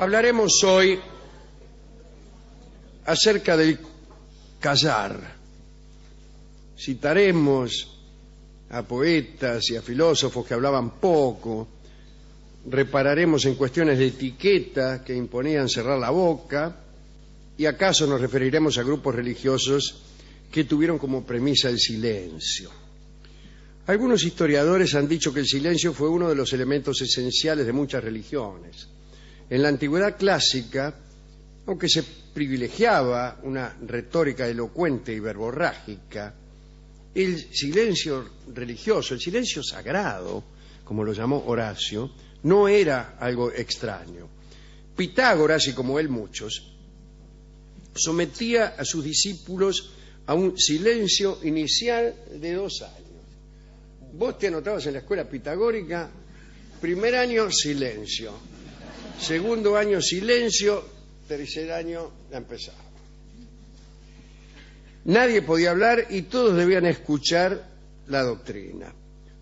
Hablaremos hoy acerca del callar. Citaremos a poetas y a filósofos que hablaban poco. Repararemos en cuestiones de etiqueta que imponían cerrar la boca. Y acaso nos referiremos a grupos religiosos que tuvieron como premisa el silencio. Algunos historiadores han dicho que el silencio fue uno de los elementos esenciales de muchas religiones. En la antigüedad clásica, aunque se privilegiaba una retórica elocuente y verborrágica, el silencio religioso, el silencio sagrado, como lo llamó Horacio, no era algo extraño. Pitágoras, y como él muchos, sometía a sus discípulos a un silencio inicial de 2 años. Vos te anotabas en la escuela pitagórica, primer año silencio, segundo año silencio, tercer año ya empezaba. Nadie podía hablar y todos debían escuchar la doctrina.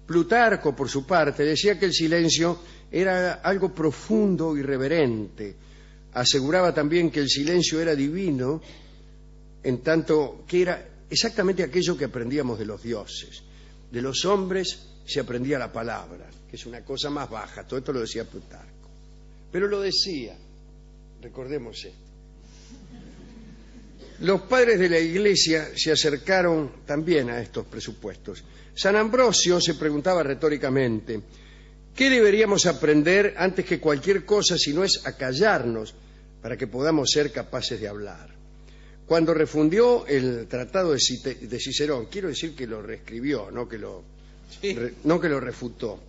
Plutarco, por su parte, decía que el silencio era algo profundo y reverente. Aseguraba también que el silencio era divino, en tanto que era exactamente aquello que aprendíamos de los dioses. De los hombres se aprendía la palabra, que es una cosa más baja. Todo esto lo decía Plutarco. Pero lo decía, recordemos esto. Los padres de la Iglesia se acercaron también a estos presupuestos. San Ambrosio se preguntaba retóricamente, ¿qué deberíamos aprender antes que cualquier cosa si no es a callarnos para que podamos ser capaces de hablar? Cuando refundió el tratado de Cicerón, quiero decir que lo reescribió, no que lo refutó,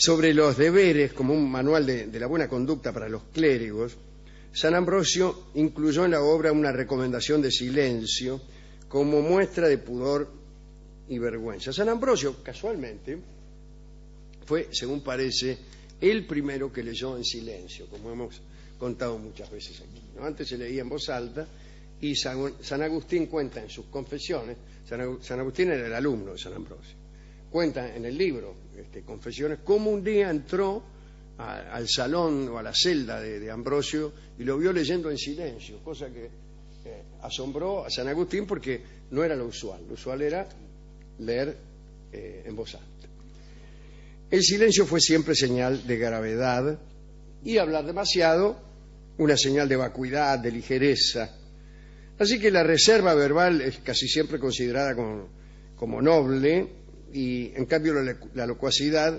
sobre los deberes como un manual de la buena conducta para los clérigos, San Ambrosio incluyó en la obra una recomendación de silencio como muestra de pudor y vergüenza. San Ambrosio, casualmente, fue, según parece, el primero que leyó en silencio, como hemos contado muchas veces aquí, ¿no? Antes se leía en voz alta y San Agustín cuenta en sus confesiones, San Agustín era el alumno de San Ambrosio, cuenta en el libro Confesiones cómo un día entró al salón o a la celda de Ambrosio y lo vio leyendo en silencio, cosa que asombró a San Agustín porque no era lo usual era leer en voz alta. El silencio fue siempre señal de gravedad y hablar demasiado una señal de vacuidad, de ligereza. Así que la reserva verbal es casi siempre considerada como noble y en cambio la locuacidad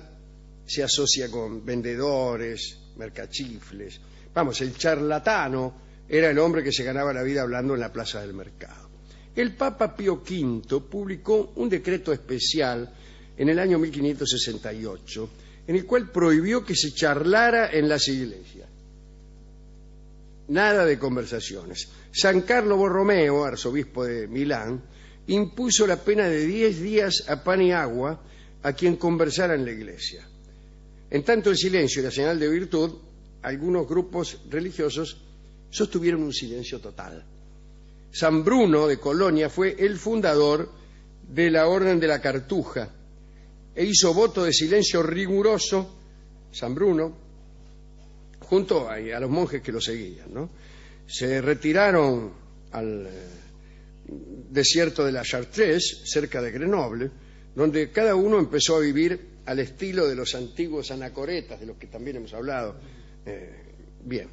se asocia con vendedores, mercachifles. Vamos, el charlatano era el hombre que se ganaba la vida hablando en la plaza del mercado. El Papa Pío V publicó un decreto especial en el año 1568, en el cual prohibió que se charlara en las iglesias. Nada de conversaciones. San Carlo Borromeo, arzobispo de Milán, impuso la pena de 10 días a pan y agua a quien conversara en la iglesia. En tanto el silencio era señal de virtud, algunos grupos religiosos sostuvieron un silencio total. San Bruno de Colonia fue el fundador de la Orden de la Cartuja e hizo voto de silencio riguroso, San Bruno, junto a los monjes que lo seguían, ¿no? Se retiraron al desierto de la Chartreuse, cerca de Grenoble, donde cada uno empezó a vivir al estilo de los antiguos anacoretas, de los que también hemos hablado. Bien.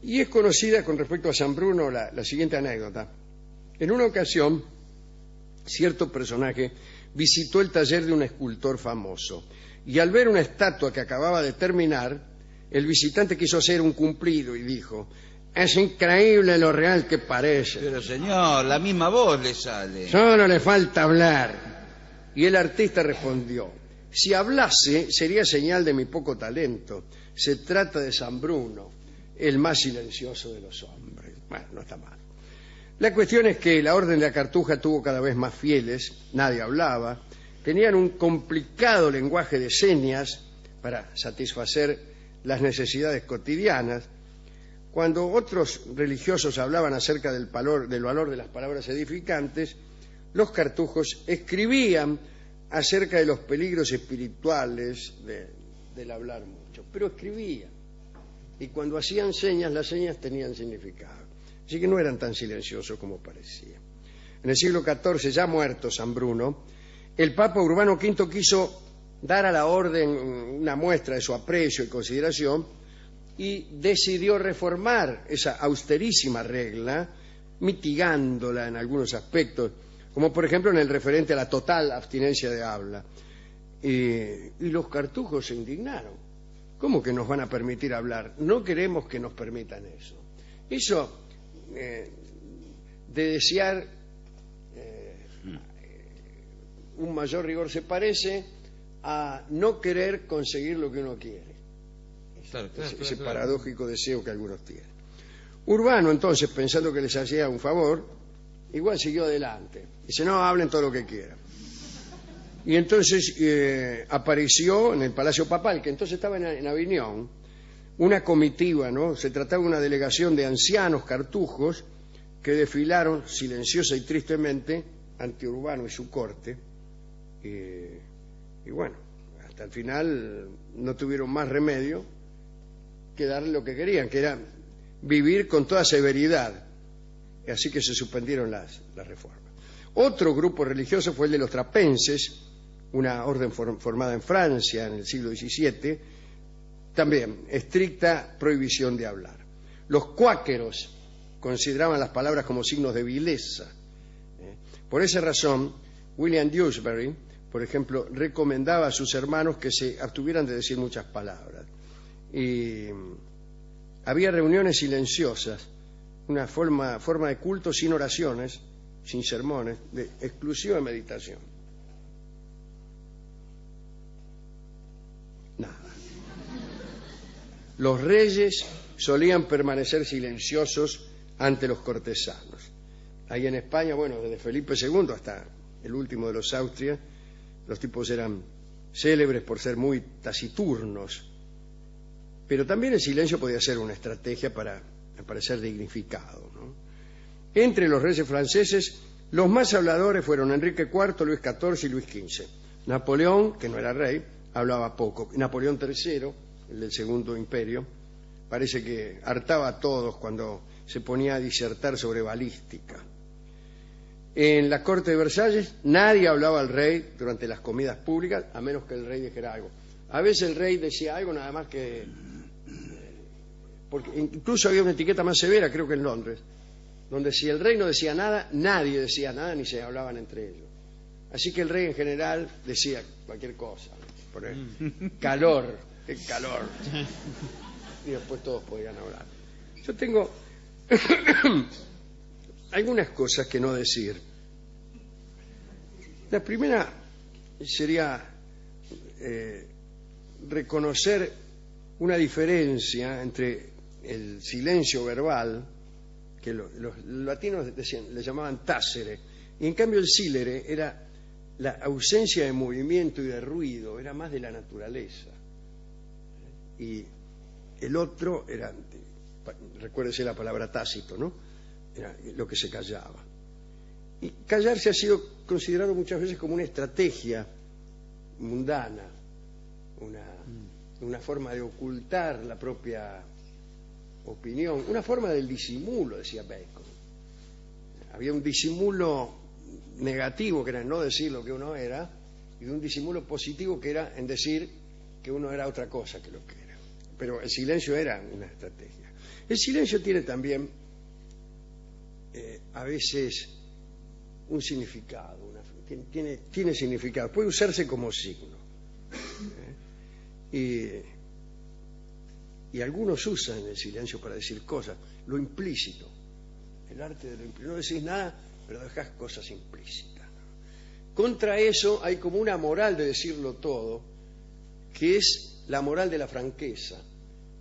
Y es conocida con respecto a San Bruno la siguiente anécdota. En una ocasión, cierto personaje visitó el taller de un escultor famoso y al ver una estatua que acababa de terminar, el visitante quiso hacer un cumplido y dijo: es increíble lo real que parece. Pero señor, la misma voz le sale. Solo le falta hablar. Y el artista respondió: si hablase sería señal de mi poco talento. Se trata de San Bruno, el más silencioso de los hombres. Bueno, no está mal. La cuestión es que la Orden de la Cartuja tuvo cada vez más fieles, nadie hablaba, tenían un complicado lenguaje de señas para satisfacer las necesidades cotidianas. Cuando otros religiosos hablaban acerca del valor de las palabras edificantes, los cartujos escribían acerca de los peligros espirituales del hablar mucho, pero escribían. y cuando hacían señas, las señas tenían significado. Así que no eran tan silenciosos como parecía. En el siglo XIV, ya muerto San Bruno, el Papa Urbano V quiso dar a la orden una muestra de su aprecio y consideración y decidió reformar esa austerísima regla, mitigándola en algunos aspectos, como por ejemplo en el referente a la total abstinencia de habla. Y los cartujos se indignaron. ¿Cómo que nos van a permitir hablar? No queremos que nos permitan eso. Eso de desear un mayor rigor se parece a no querer conseguir lo que uno quiere. Ese paradójico deseo que algunos tienen. Urbano, entonces, pensando que les hacía un favor, igual siguió adelante. Dice, no, hablen todo lo que quieran. Y entonces apareció en el Palacio Papal, que entonces estaba en Aviñón, una comitiva, ¿no? Se trataba de una delegación de ancianos cartujos que desfilaron silenciosa y tristemente ante Urbano y su corte. Y bueno, hasta el final no tuvieron más remedio que darle lo que querían, que era vivir con toda severidad. Así que se suspendieron las reformas. Otro grupo religioso fue el de los trapenses, una orden formada en Francia en el siglo XVII, también estricta prohibición de hablar. Los cuáqueros consideraban las palabras como signos de vileza. Por esa razón, William Dewsbury, por ejemplo, recomendaba a sus hermanos que se abstuvieran de decir muchas palabras. Y había reuniones silenciosas, una forma de culto sin oraciones, sin sermones, de exclusiva meditación. Nada. Los reyes solían permanecer silenciosos ante los cortesanos. Ahí en España, bueno, desde Felipe II hasta el último de los Austrias, los tipos eran célebres por ser muy taciturnos, pero también el silencio podía ser una estrategia para parecer dignificado, ¿no? Entre los reyes franceses, los más habladores fueron Enrique IV, Luis XIV y Luis XV. Napoleón, que no era rey, hablaba poco. Napoleón III, el del Segundo Imperio, parece que hartaba a todos cuando se ponía a disertar sobre balística. En la corte de Versalles nadie hablaba al rey durante las comidas públicas, a menos que el rey dijera algo. A veces el rey decía algo nada más que... porque incluso había una etiqueta más severa, creo que en Londres, donde si el rey no decía nada, nadie decía nada ni se hablaban entre ellos. Así que el rey en general decía cualquier cosa, por calor, qué calor. Y después todos podían hablar. Yo tengo algunas cosas que no decir. La primera sería reconocer una diferencia entre el silencio verbal, que los latinos le llamaban tacere, y en cambio el silere era la ausencia de movimiento y de ruido, era más de la naturaleza. Y el otro era, recuérdese la palabra tácito, ¿no? Era lo que se callaba. Y callarse ha sido considerado muchas veces como una estrategia mundana, una forma de ocultar la propia opinión, una forma del disimulo, decía Bacon. Había un disimulo negativo, que era no decir lo que uno era, y un disimulo positivo, que era en decir que uno era otra cosa que lo que era. Pero el silencio era una estrategia. El silencio tiene también a veces un significado, tiene significado, puede usarse como signo. Y algunos usan el silencio para decir cosas, lo implícito, el arte de lo implícito. No decís nada, pero dejás cosas implícitas. Contra eso hay como una moral de decirlo todo, que es la moral de la franqueza,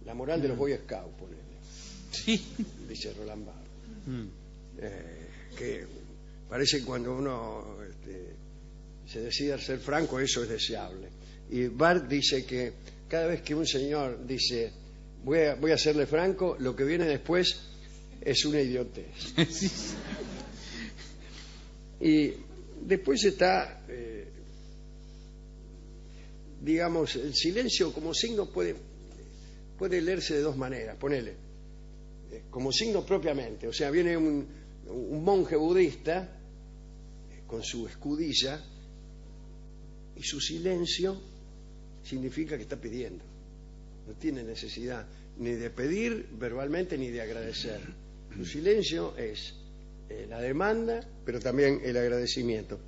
la moral de los Boy Scouts, ponele. Sí. Dice Roland Barthes. Que parece que cuando uno se decide a ser franco, eso es deseable. Y Barthes dice que cada vez que un señor dice voy a serle franco, lo que viene después es una idiotez. Sí. Y después está, digamos, el silencio como signo puede puede leerse de dos maneras. Ponele, como signo propiamente. O sea, viene un monje budista con su escudilla y su silencio significa que está pidiendo. No tiene necesidad ni de pedir verbalmente ni de agradecer. Su silencio es la demanda, pero también el agradecimiento.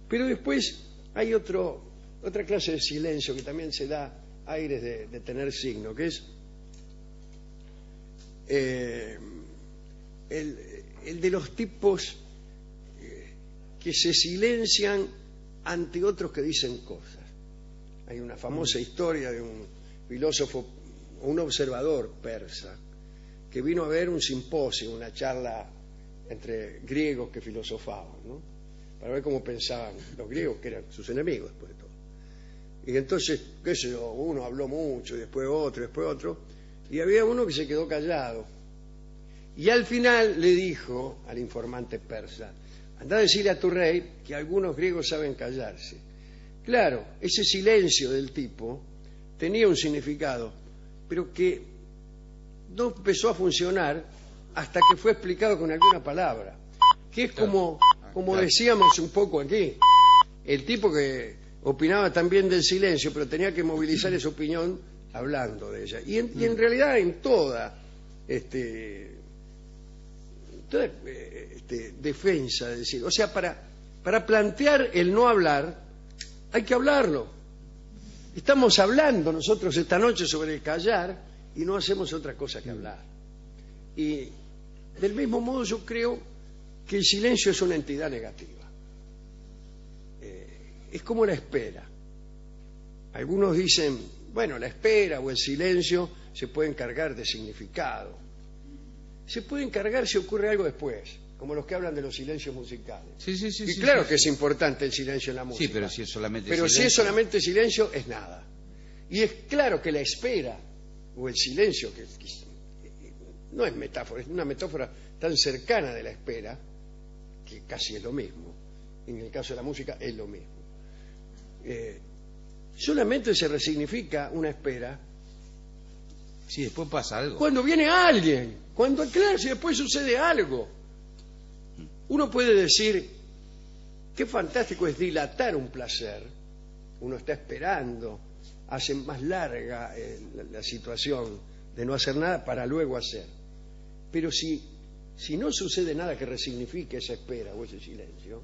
Pero después hay otra clase de silencio que también se da aires de tener signo, que es el de los tipos que se silencian ante otros que dicen cosas. Hay una famosa historia de un filósofo, un observador persa, que vino a ver un simposio, una charla entre griegos que filosofaban, ¿no? Para ver cómo pensaban los griegos, que eran sus enemigos después de todo. Y entonces, qué sé yo, uno habló mucho, y después otro, y había uno que se quedó callado. Y al final le dijo al informante persa: anda a decirle a tu rey que algunos griegos saben callarse. Claro, ese silencio del tipo tenía un significado, pero que no empezó a funcionar hasta que fue explicado con alguna palabra, que es como decíamos un poco aquí, el tipo que opinaba también del silencio, pero tenía que movilizar esa opinión hablando de ella. Y en realidad en toda defensa, es decir, o sea, para plantear el no hablar hay que hablarlo. Estamos hablando nosotros esta noche sobre el callar y no hacemos otra cosa que hablar. Y del mismo modo yo creo que el silencio es una entidad negativa. Es como la espera. Algunos dicen, bueno, la espera o el silencio se pueden cargar de significado. Se pueden cargar si ocurre algo después, como los que hablan de los silencios musicales. Y claro que es importante el silencio en la música. Sí, pero si es solamente silencio. Si es solamente silencio, es nada. Y es claro que la espera o el silencio, que no es metáfora, es una metáfora tan cercana de la espera que casi es lo mismo. En el caso de la música es lo mismo. Solamente se resignifica una espera si después pasa algo. Cuando viene alguien, claro, si después sucede algo. Uno puede decir, qué fantástico es dilatar un placer. Uno está esperando, hace más larga la situación de no hacer nada para luego hacer. Pero si no sucede nada que resignifique esa espera o ese silencio,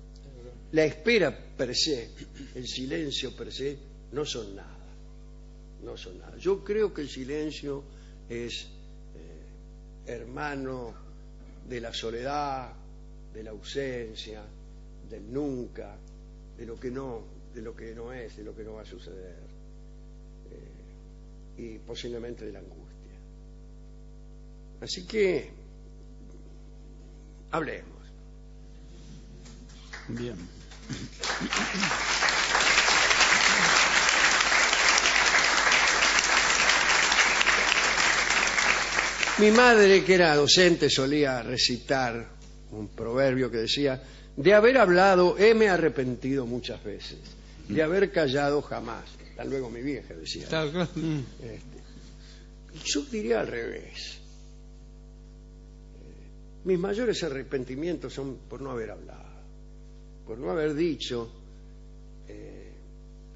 la espera per se, el silencio per se, no son nada. No son nada. Yo creo que el silencio es hermano de la soledad, de la ausencia, del nunca, de lo que no es, de lo que no va a suceder, y posiblemente de la angustia. Así que hablemos. Bien. Mi madre, que era docente, solía recitar un proverbio que decía: de haber hablado heme arrepentido muchas veces, de haber callado jamás. Hasta luego mi vieja decía. Claro. Yo diría al revés. Mis mayores arrepentimientos son por no haber hablado, por no haber dicho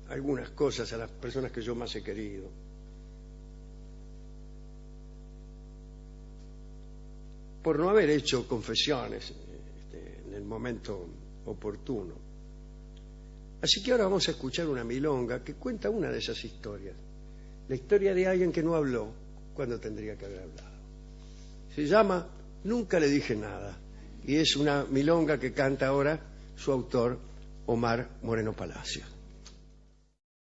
algunas cosas a las personas que yo más he querido. Por no haber hecho confesiones en el momento oportuno. Así que ahora vamos a escuchar una milonga que cuenta una de esas historias. La historia de alguien que no habló cuando tendría que haber hablado. Se llama Nunca le dije nada. Y es una milonga que canta ahora su autor, Omar Moreno Palacio.